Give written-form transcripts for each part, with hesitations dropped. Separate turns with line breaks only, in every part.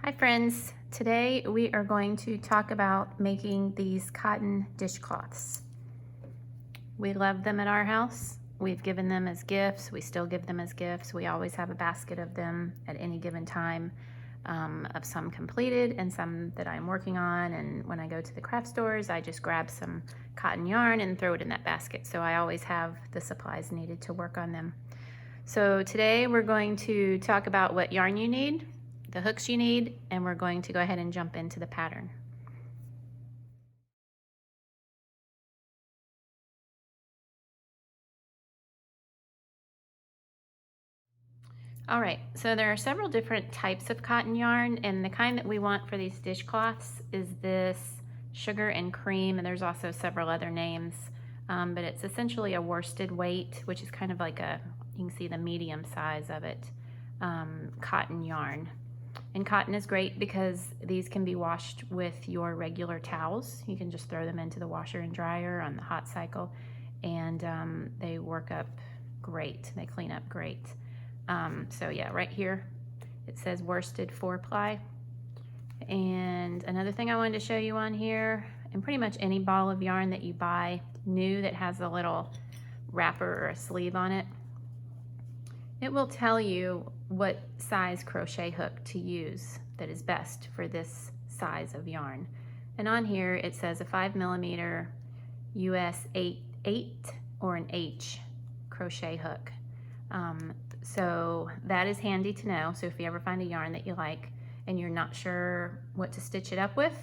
Hi friends, today we are going to talk about making these cotton dishcloths. We love them at our house. We've given them as gifts. We still give them as gifts. We always have a basket of them at any given time, of some completed and some that I'm working on. And when I go to the craft stores, I just grab some cotton yarn and throw it in that basket. So I always have the supplies needed to work on them. So today we're going to talk about what yarn you need, the hooks you need, and we're going to go ahead and jump into the pattern. All right, so there are several different types of cotton yarn, and the kind that we want for these dishcloths is this sugar and cream, and there's also several other names, but it's essentially a worsted weight, which is kind of like you can see the medium size of it, cotton yarn. And cotton is great because these can be washed with your regular towels. You can just throw them into the washer and dryer on the hot cycle, and they work up great. They clean up great. So yeah, right here it says worsted 4-ply. And another thing I wanted to show you on here, and pretty much any ball of yarn that you buy new that has a little wrapper or a sleeve on it, it will tell you what size crochet hook to use that is best for this size of yarn. And on here it says a 5mm US 8 or an H crochet hook. So that is handy to know. So if you ever find a yarn that you like and you're not sure what to stitch it up with,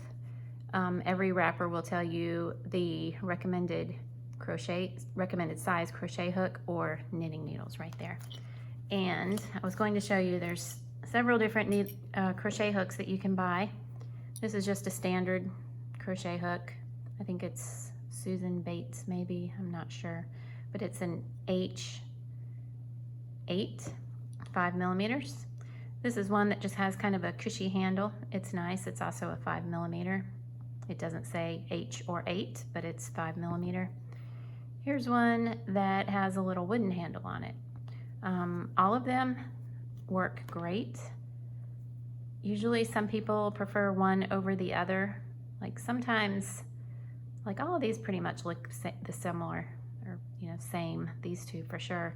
every wrapper will tell you the recommended size crochet hook or knitting needles right there. And I was going to show you there's several different crochet hooks that you can buy. This is just a standard crochet hook. I think it's Susan Bates maybe, I'm not sure, but it's an H8, 5mm. This is one that just has kind of a cushy handle. It's nice. It's also a 5mm. It doesn't say H or 8, but it's 5mm. Here's one that has a little wooden handle on it. All of them work great. Usually some people prefer one over the other. Like sometimes, like all of these pretty much look similar, or same, these two for sure.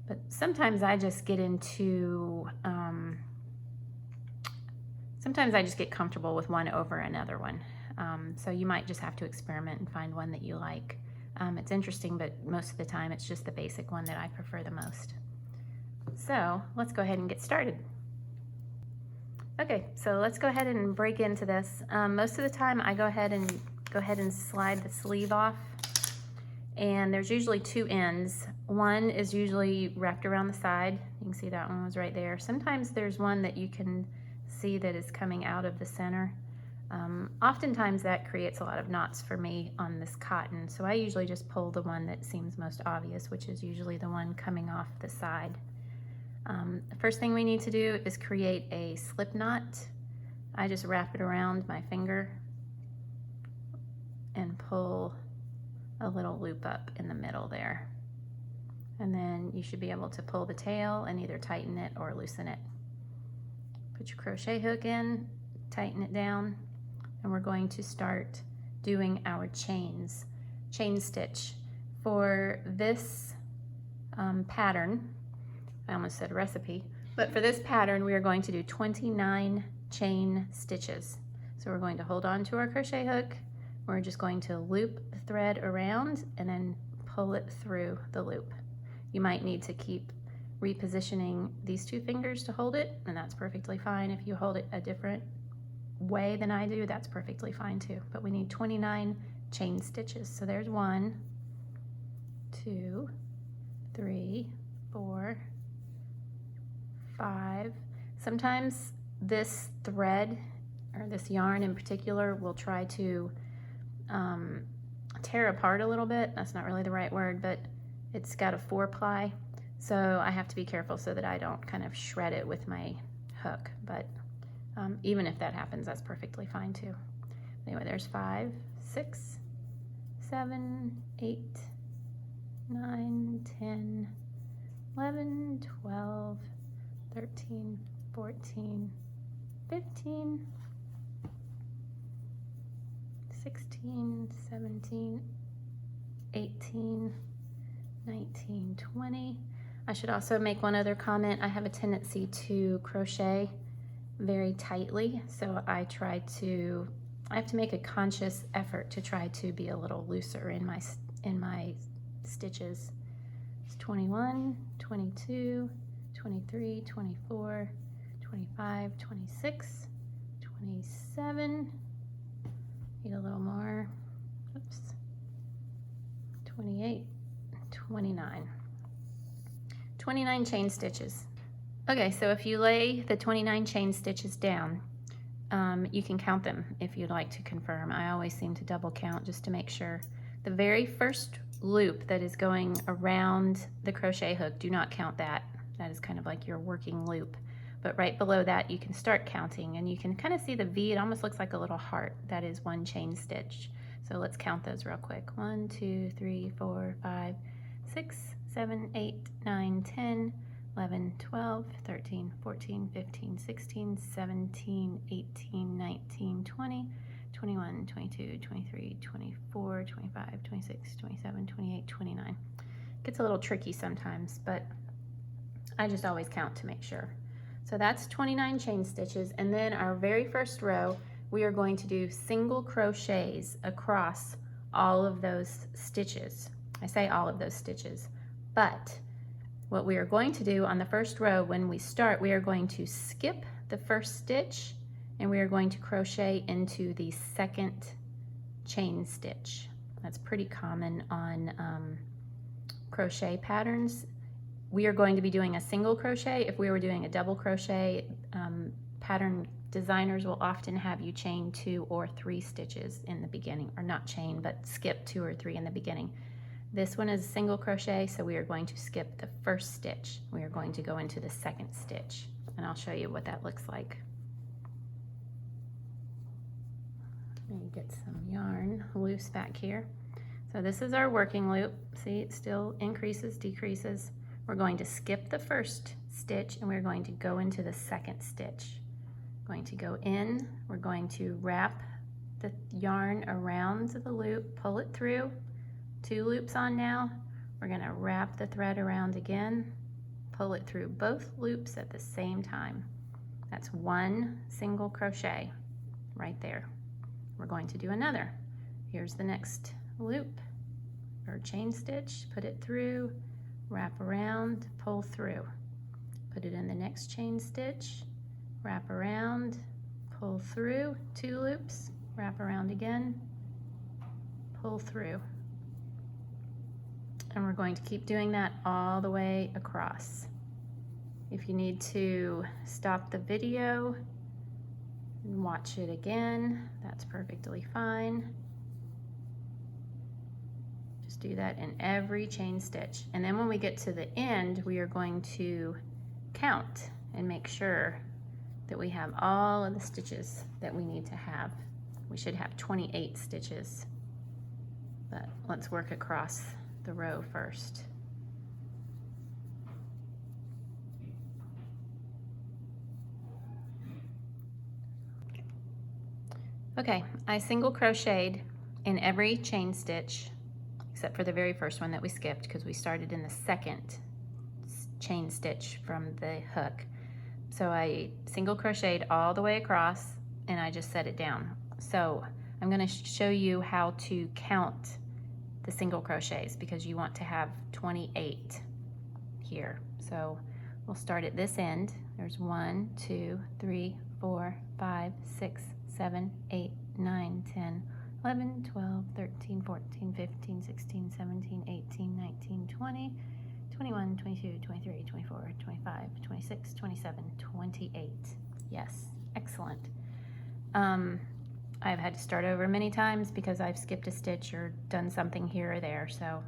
But sometimes I just get into, sometimes I just get comfortable with one over another one. So you might just have to experiment and find one that you like. It's interesting, but most of the time it's just the basic one that I prefer the most. So let's go ahead and get started. Okay, so let's go ahead and break into this. Most of the time I go ahead and slide the sleeve off. And there's usually two ends. One is usually wrapped around the side. You can see that one was right there. Sometimes there's one that you can see that is coming out of the center. Oftentimes that creates a lot of knots for me on this cotton, so I usually just pull the one that seems most obvious, which is usually the one coming off the side. The first thing we need to do is create a slip knot. I just wrap it around my finger and pull a little loop up in the middle there. And then you should be able to pull the tail and either tighten it or loosen it. Put your crochet hook in, tighten it down, and we're going to start doing our chain stitch. For this pattern, I almost said recipe, but for this pattern we are going to do 29 chain stitches. So we're going to hold on to our crochet hook, we're just going to loop the thread around and then pull it through the loop. You might need to keep repositioning these two fingers to hold it, and that's perfectly fine. If you hold it a different way than I do, that's perfectly fine too. But we need 29 chain stitches. So there's 1, 2, 3, 4, 5. Sometimes this thread, or this yarn in particular, will try to tear apart a little bit. That's not really the right word, but it's got a 4-ply, so I have to be careful so that I don't kind of shred it with my hook. But even if that happens, that's perfectly fine too. Anyway, there's 5, 6, 7, 8, 9, 10, 11, 12, 13, 14, 15, 16, 17, 18, 19, 20. I should also make one other comment. I have a tendency to crochet very tightly, so I have to make a conscious effort to try to be a little looser in my stitches. It's 21, 22, 23, 24, 25, 26, 27, need a little more, oops, 28, 29. 29 chain stitches. Okay, so if you lay the 29 chain stitches down, you can count them if you'd like to confirm. I always seem to double count just to make sure. The very first loop that is going around the crochet hook, do not count that. That is kind of like your working loop. But right below that, you can start counting, and you can kind of see the V. It almost looks like a little heart. That is one chain stitch. So let's count those real quick. 1, 2, 3, 4, 5, 6, 7, 8, 9, 10, 11, 12, 13, 14, 15, 16, 17, 18, 19, 20, 21, 22, 23, 24, 25, 26, 27, 28, 29. Gets a little tricky sometimes, but I just always count to make sure. So that's 29 chain stitches, and then our very first row, we are going to do single crochets across all of those stitches. I say all of those stitches, but what we are going to do on the first row when we start, we are going to skip the first stitch and we are going to crochet into the second chain stitch. That's pretty common on crochet patterns. We are going to be doing a single crochet. If we were doing a double crochet, pattern designers will often have you chain 2 or 3 stitches in the beginning, or not chain, but skip 2 or 3 in the beginning. This one is a single crochet, so we are going to skip the first stitch. We are going to go into the second stitch, and I'll show you what that looks like. Let me get some yarn loose back here. So this is our working loop. See, it still increases, decreases. We're going to skip the first stitch and we're going to go into the second stitch. Going to go in, we're going to wrap the yarn around the loop, pull it through. 2 loops on now. We're going to wrap the thread around again, pull it through both loops at the same time. That's 1 single crochet right there. We're going to do another. Here's the next loop or chain stitch, put it through, wrap around, pull through. Put it in the next chain stitch, wrap around, pull through, 2 loops, wrap around again, pull through. And we're going to keep doing that all the way across. If you need to stop the video and watch it again, that's perfectly fine. Just do that in every chain stitch. And then when we get to the end, we are going to count and make sure that we have all of the stitches that we need to have. We should have 28 stitches, but let's work across the row first. Okay, I single crocheted in every chain stitch except for the very first one that we skipped because we started in the second chain stitch from the hook. So I single crocheted all the way across and I just set it down. So I'm going to show you how to count the single crochets because you want to have 28 here. So we'll start at this end. There's 1, 2, 3, 4, 5, 6, 7, 8, 9, 10, 11, 12, 13, 14, 15, 16, 17, 18, 19, 20, 21, 22, 23, 24, 25, 26, 27, 28. Yes, excellent. I've had to start over many times because I've skipped a stitch or done something here or there. So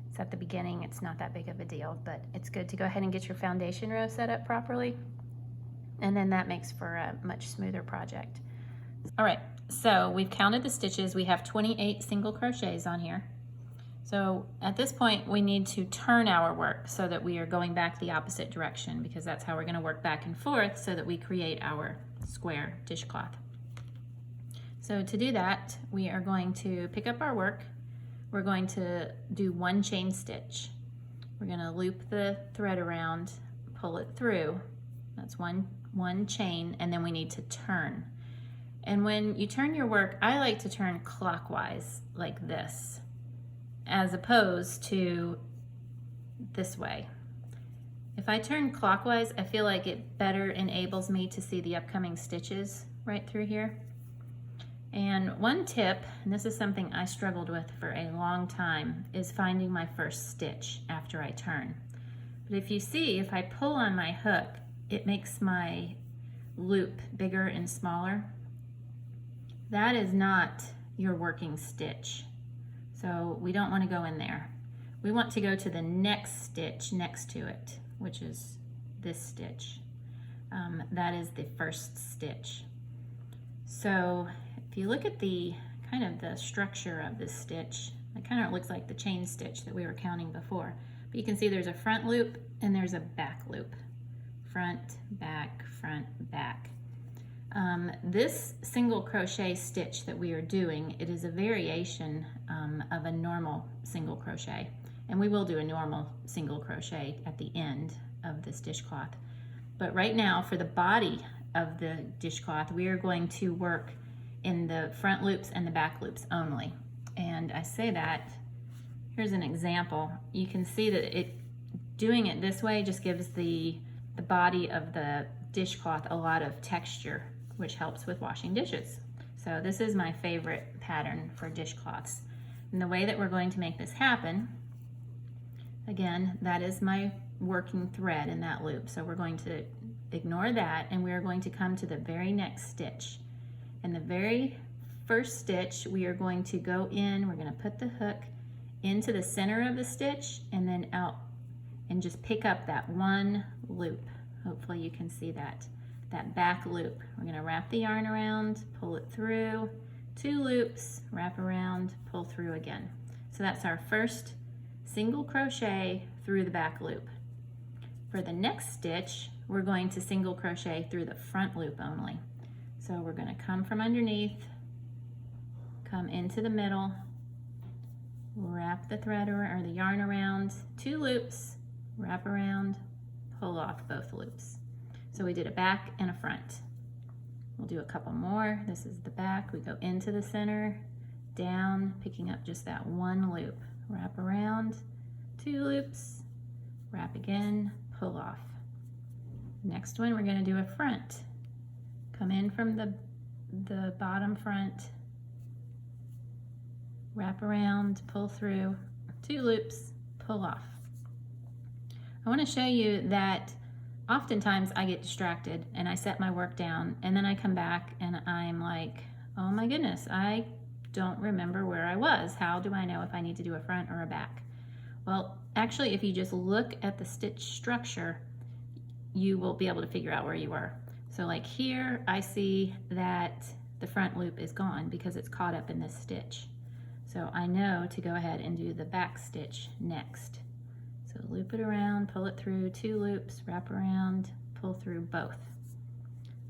it's at the beginning, it's not that big of a deal, but it's good to go ahead and get your foundation row set up properly. And then that makes for a much smoother project. All right, so we've counted the stitches. We have 28 single crochets on here. So at this point, we need to turn our work so that we are going back the opposite direction because that's how we're going to work back and forth so that we create our square dishcloth. So to do that, we are going to pick up our work. We're going to do one chain stitch. We're going to loop the thread around, pull it through. That's one chain, and then we need to turn. And when you turn your work, I like to turn clockwise like this, as opposed to this way. If I turn clockwise, I feel like it better enables me to see the upcoming stitches right through here. And one tip, and this is something I struggled with for a long time, is finding my first stitch after I turn. But if you see, if I pull on my hook, it makes my loop bigger and smaller. That is not your working stitch. So we don't want to go in there. We want to go to the next stitch next to it, which is this stitch. That is the first stitch. So if you look at the kind of the structure of this stitch, it kind of looks like the chain stitch that we were counting before. But you can see there's a front loop and there's a back loop. Front, back, back. This single crochet stitch that we are doing, it is a variation of a normal single crochet. And we will do a normal single crochet at the end of this dishcloth. But right now, for the body of the dishcloth, we are going to work in the front loops and the back loops only. And I say that, here's an example. You can see that doing it this way just gives the body of the dishcloth a lot of texture, which helps with washing dishes. So this is my favorite pattern for dishcloths. And the way that we're going to make this happen, again, that is my working thread in that loop. So we're going to ignore that, and we are going to come to the very next stitch. In the very first stitch, we are going to go in, we're going to put the hook into the center of the stitch and then out and just pick up that one loop. Hopefully you can see that back loop. We're going to wrap the yarn around, pull it through, 2 loops, wrap around, pull through again. So that's our first single crochet through the back loop. For the next stitch, we're going to single crochet through the front loop only. So we're going to come from underneath, come into the middle, wrap the thread or the yarn around, 2 loops, wrap around, pull off both loops. So we did a back and a front. We'll do a couple more. This is the back. We go into the center, down, picking up just that one loop. Wrap around, 2 loops, wrap again, pull off. Next one, we're going to do a front. Come in from the bottom front, wrap around, pull through, 2 loops, pull off. I want to show you that oftentimes I get distracted and I set my work down and then I come back and I'm like, oh my goodness, I don't remember where I was. How do I know if I need to do a front or a back? Well, actually, if you just look at the stitch structure, you will be able to figure out where you were. So like here, I see that the front loop is gone because it's caught up in this stitch. So I know to go ahead and do the back stitch next. So loop it around, pull it through, 2 loops, wrap around, pull through both.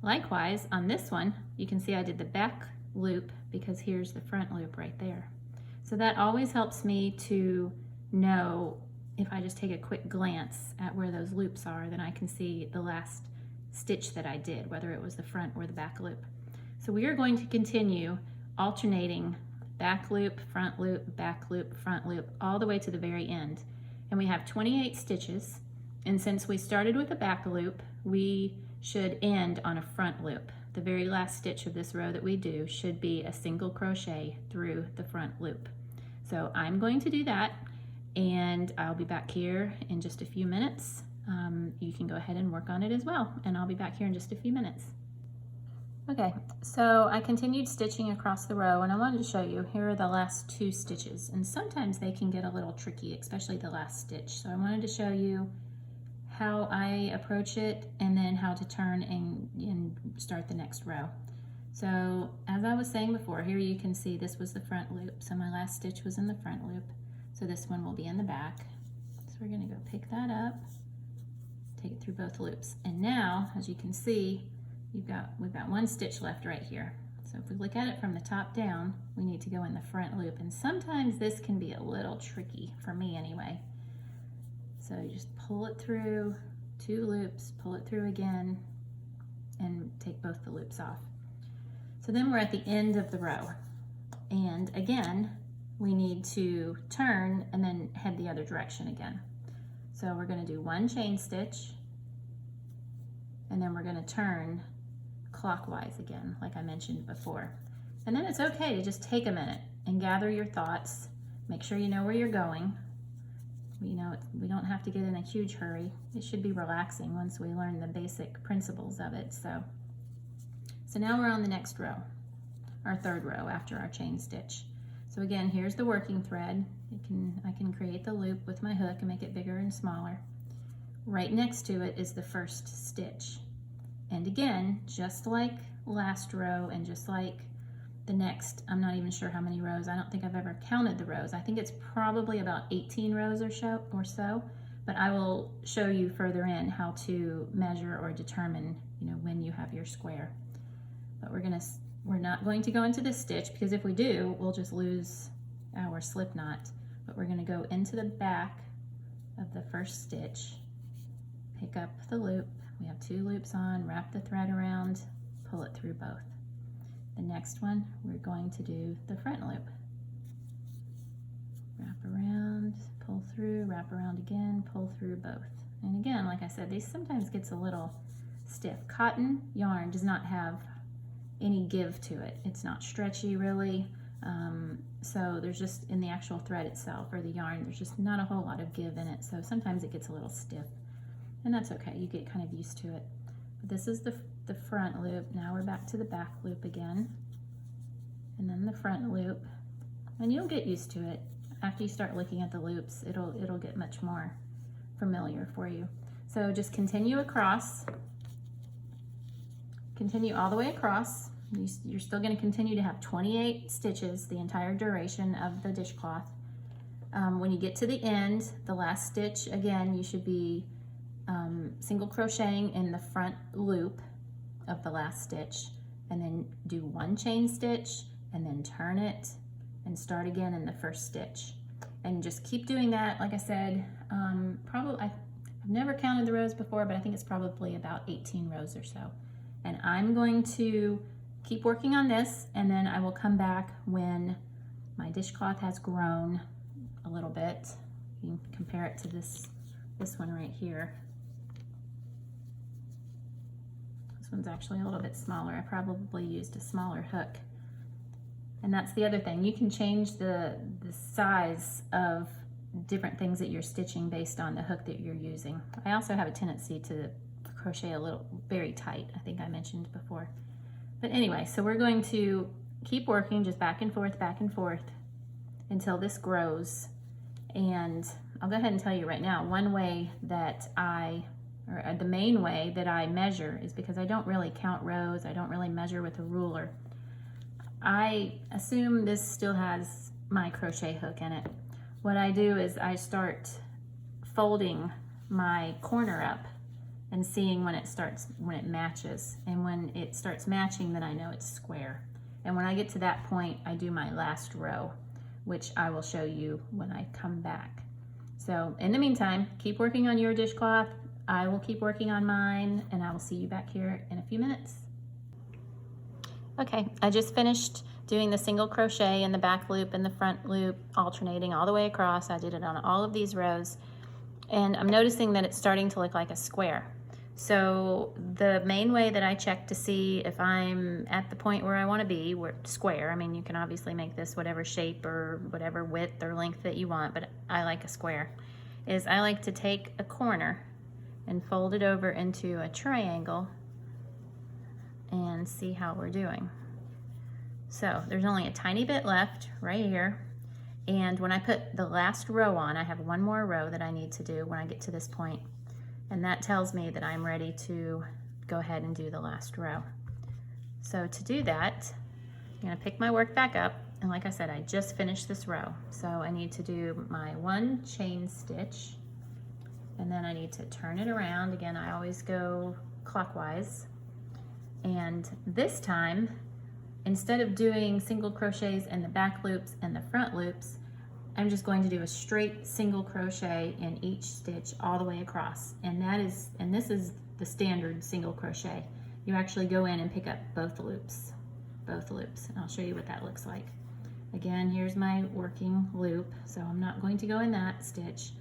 Likewise, on this one, you can see I did the back loop because here's the front loop right there. So that always helps me to know, if I just take a quick glance at where those loops are, then I can see the last stitch that I did, whether it was the front or the back loop. So we are going to continue alternating back loop, front loop, all the way to the very end. And we have 28 stitches, and since we started with a back loop, we should end on a front loop. The very last stitch of this row that we do should be a single crochet through the front loop. So I'm going to do that, and I'll be back here in just a few minutes. You can go ahead and work on it as well, and I'll be back here in just a few minutes. Okay, so I continued stitching across the row, and I wanted to show you, here are the last 2 stitches, and sometimes they can get a little tricky, especially the last stitch. So I wanted to show you how I approach it and then how to turn and start the next row. So as I was saying before, here you can see this was the front loop, so my last stitch was in the front loop, so this one will be in the back. So we're going to go pick that up, take it through both loops, and now, as you can see, we've got one stitch left right here. So if we look at it from the top down, we need to go in the front loop, and sometimes this can be a little tricky, for me anyway. So you just pull it through 2 loops, pull it through again, and take both the loops off. So then we're at the end of the row, and again we need to turn and then head the other direction again. So we're going to do 1 chain stitch, and then we're going to turn clockwise again, like I mentioned before. And then it's okay to just take a minute and gather your thoughts. Make sure you know where you're going. You know, we don't have to get in a huge hurry. It should be relaxing once we learn the basic principles of it. So now we're on the next row, our 3rd row after our chain stitch. So again, here's the working thread. I can create the loop with my hook and make it bigger and smaller. Right next to it is the first stitch. And again, just like last row and just like the next, I'm not even sure how many rows. I don't think I've ever counted the rows. I think it's probably about 18 rows or so, but I will show you further in how to measure or determine, you know, when you have your square. But we're not going to go into this stitch, because if we do, we'll just lose our slip knot. But we're going to go into the back of the first stitch, pick up the loop. We have 2 loops on, wrap the thread around, pull it through both. The next one, we're going to do the front loop. Wrap around, pull through, wrap around again, pull through both. And again, like I said, these sometimes gets a little stiff. Cotton yarn does not have any give to it. It's not stretchy really. So there's just, in the actual thread itself or the yarn, there's just not a whole lot of give in it. So sometimes it gets a little stiff, and that's okay. You get kind of used to it. But this is the front loop. Now we're back to the back loop again, and then the front loop, and you'll get used to it. After you start looking at the loops, it'll get much more familiar for you. So just continue across, continue all the way across. You're still going to continue to have 28 stitches the entire duration of the dishcloth. When you get to the end, the last stitch, again, you should be single crocheting in the front loop of the last stitch, and then do 1 chain stitch, and then turn it and start again in the first stitch. And just keep doing that. Like I said, I've never counted the rows before, but I think it's probably about 18 rows or so. And I'm going to keep working on this, and then I will come back when my dishcloth has grown a little bit. You can compare it to this one right here. This one's actually a little bit smaller. I probably used a smaller hook. And that's the other thing. You can change the size of different things that you're stitching based on the hook that you're using. I also have a tendency to crochet a little very tight, I think I mentioned before. But anyway, so we're going to keep working just back and forth until this grows. And I'll go ahead and tell you right now, one way that the main way that I measure is because I don't really count rows. I don't really measure with a ruler. I assume this still has my crochet hook in it. What I do is I start folding my corner up and seeing when it matches. And when it starts matching, then I know it's square. And when I get to that point, I do my last row, which I will show you when I come back. So in the meantime, keep working on your dishcloth. I will keep working on mine, and I will see you back here in a few minutes. Okay, I just finished doing the single crochet in the back loop and the front loop, alternating all the way across. I did it on all of these rows, and I'm noticing that it's starting to look like a square. So the main way that I check to see if I'm at the point where I want to be, square, I mean, you can obviously make this whatever shape or whatever width or length that you want, but I like a square, is I like to take a corner and fold it over into a triangle and see how we're doing. So there's only a tiny bit left right here, and when I put the last row on, I have one more row that I need to do when I get to this point, and that tells me that I'm ready to go ahead and do the last row. So to do that, I'm going to pick my work back up, and like I said, I just finished this row, so I need to do my 1 chain stitch, and then I need to turn it around. Again, I always go clockwise, And this time, instead of doing single crochets in the back loops and the front loops, I'm just going to do a straight single crochet in each stitch all the way across. And this is the standard single crochet. You actually go in and pick up both loops. And I'll show you what that looks like. Again, here's my working loop, so I'm not going to go in that stitch.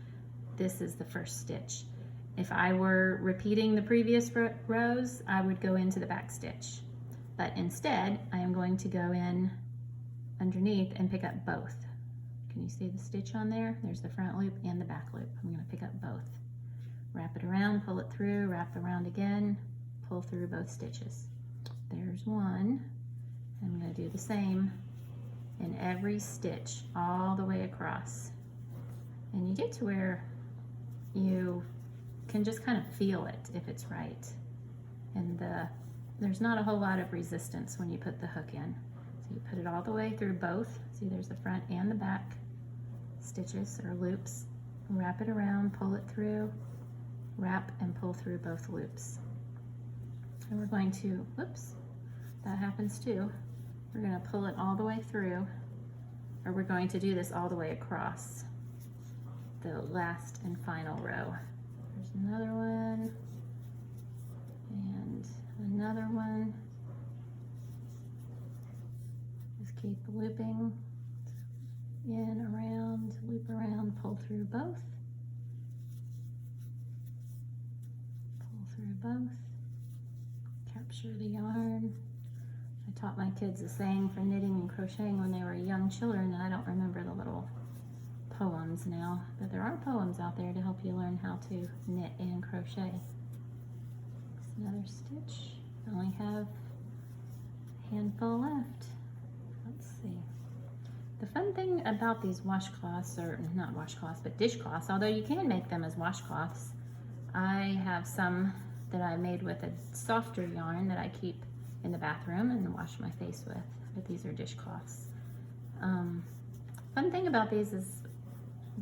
This is the first stitch. If I were repeating the previous rows, I would go into the back stitch. But instead, I am going to go in underneath and pick up both. Can you see the stitch on there? There's the front loop and the back loop. I'm going to pick up both. Wrap it around, pull it through, wrap around again, pull through both stitches. There's one. I'm going to do the same in every stitch all the way across. And you get to where you can just kind of feel it if it's right. And there's not a whole lot of resistance when you put the hook in. So you put it all the way through both. See, there's the front and the back stitches or loops. Wrap it around, pull it through, wrap and pull through both loops. And we're going to, whoops, that happens too. We're going to pull it all the way through, or we're going to do this all the way across the last and final row. There's another one, and another one. Just keep looping, in, around, loop around, pull through both. Pull through both. Capture the yarn. I taught my kids a saying for knitting and crocheting when they were young children, and I don't remember the little poems now, but there are poems out there to help you learn how to knit and crochet. There's another stitch. I only have a handful left. Let's see. The fun thing about these washcloths, or not washcloths, but dishcloths, although you can make them as washcloths, I have some that I made with a softer yarn that I keep in the bathroom and wash my face with, but these are dishcloths. Fun thing about these is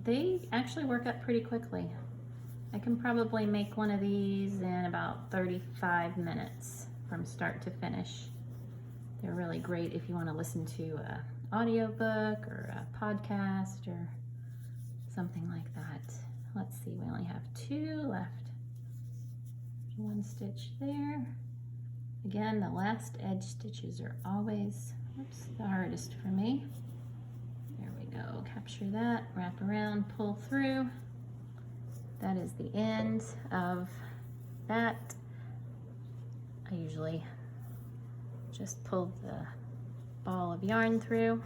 they actually work up pretty quickly. I can probably make one of these in about 35 minutes from start to finish. They're really great if you want to listen to an audiobook or a podcast or something like that. Let's see, we only have 2 left. There's 1 stitch there. Again, the last edge stitches are always, oops, the hardest for me. There we go, capture that, wrap around, pull through. That is the end of that. I usually just pull the ball of yarn through.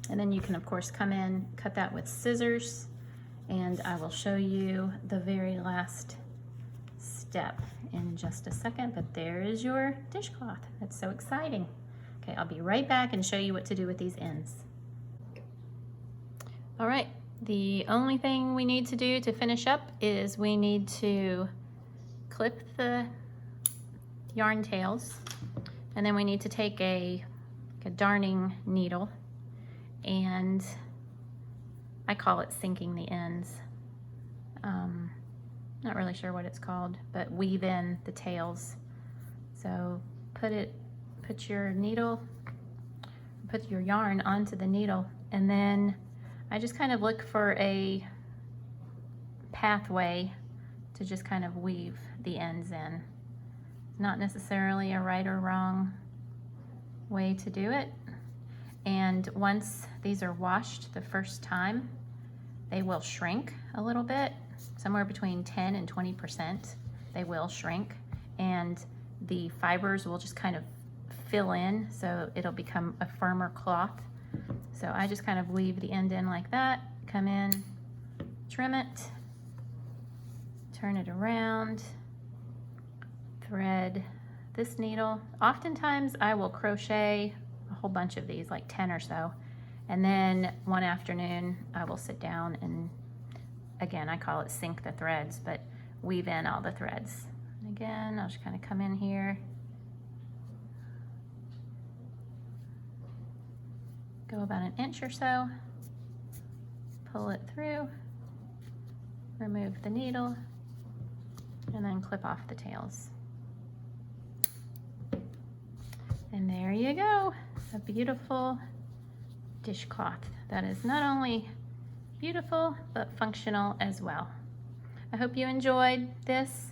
And then you can, of course, come in, cut that with scissors, and I will show you the very last step in just a second, but there is your dishcloth. That's so exciting. Okay, I'll be right back and show you what to do with these ends. All right, the only thing we need to do to finish up is we need to clip the yarn tails, and then we need to take a darning needle, and I call it sinking the ends. Not really sure what it's called, but weave in the tails. So put your needle, put your yarn onto the needle, and then I just kind of look for a pathway to just kind of weave the ends in. Not necessarily a right or wrong way to do it. And once these are washed the first time, they will shrink a little bit, somewhere between 10 and 20%. They will shrink, and the fibers will just kind of fill in, so it'll become a firmer cloth. So I just kind of weave the end in like that, come in, trim it, turn it around, thread this needle. Oftentimes I will crochet a whole bunch of these, like 10 or so, and then one afternoon I will sit down and, again, I call it sink the threads, but weave in all the threads. And again, I'll just kind of come in here, go about an inch or so, pull it through, remove the needle, and then clip off the tails. you go, a beautiful dishcloth that is not only beautiful but functional as well. I hope you enjoyed this,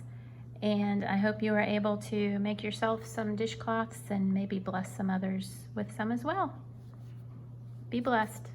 and I hope you were able to make yourself some dishcloths and maybe bless some others with some as well. Be blessed.